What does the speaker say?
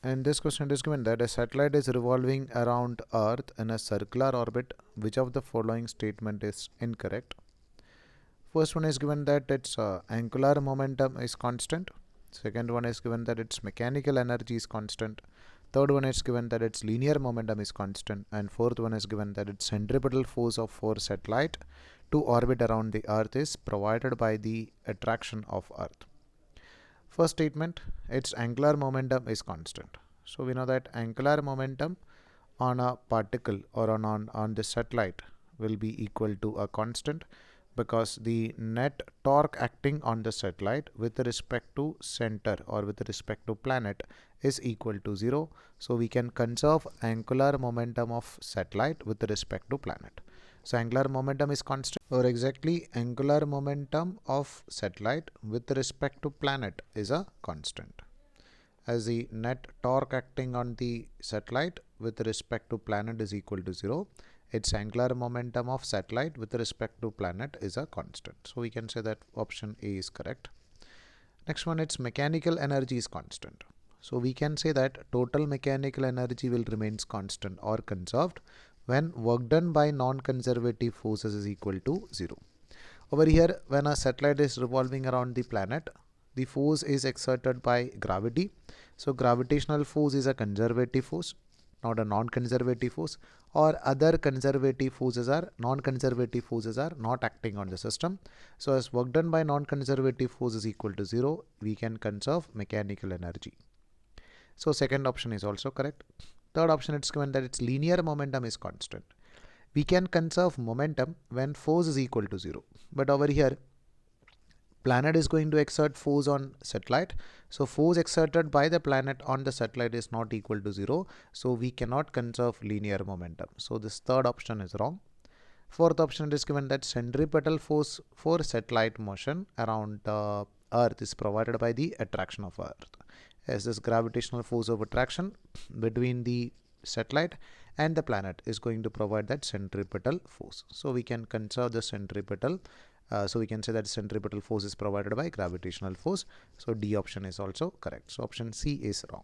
In this question, it is given that a satellite is revolving around Earth in a circular orbit. Which of the following statement is incorrect? First one is given that its angular momentum is constant. Second one is given that its mechanical energy is constant. Third one is given that its linear momentum is constant. And fourth one is given that its centripetal force for satellite to orbit around the Earth is provided by the attraction of Earth. First statement, its angular momentum is constant. So we know that angular momentum on a particle or on the satellite will be equal to a constant, because the net torque acting on the satellite with respect to center or with respect to planet is equal to 0. So we can conserve angular momentum of satellite with respect to planet. So angular momentum is constant, or exactly angular momentum of satellite with respect to planet is a constant, as the net torque acting on the satellite with respect to planet is equal to 0. Its angular momentum of satellite with respect to planet is a constant. So we can say that option A is correct. Next one, its mechanical energy is constant. So we can say that total mechanical energy will remain constant or conserved when work done by non-conservative forces is equal to 0. Over here, when a satellite is revolving around the planet, the force is exerted by gravity. So gravitational force is a conservative force, not a non-conservative force, or other conservative forces are non-conservative forces are not acting on the system. So as work done by non-conservative force is equal to 0, we can conserve mechanical energy. So second option is also correct. Third option, it's given that its linear momentum is constant. We can conserve momentum when force is equal to 0. But over here, planet is going to exert force on satellite. So force exerted by the planet on the satellite is not equal to 0. So we cannot conserve linear momentum. So this third option is wrong. Fourth option is given that centripetal force for satellite motion around the Earth is provided by the attraction of Earth, as this gravitational force of attraction between the satellite and the planet is going to provide that centripetal force. So we can conserve the centripetal. So we can say that centripetal force is provided by gravitational force. So D option is also correct. So option C is wrong.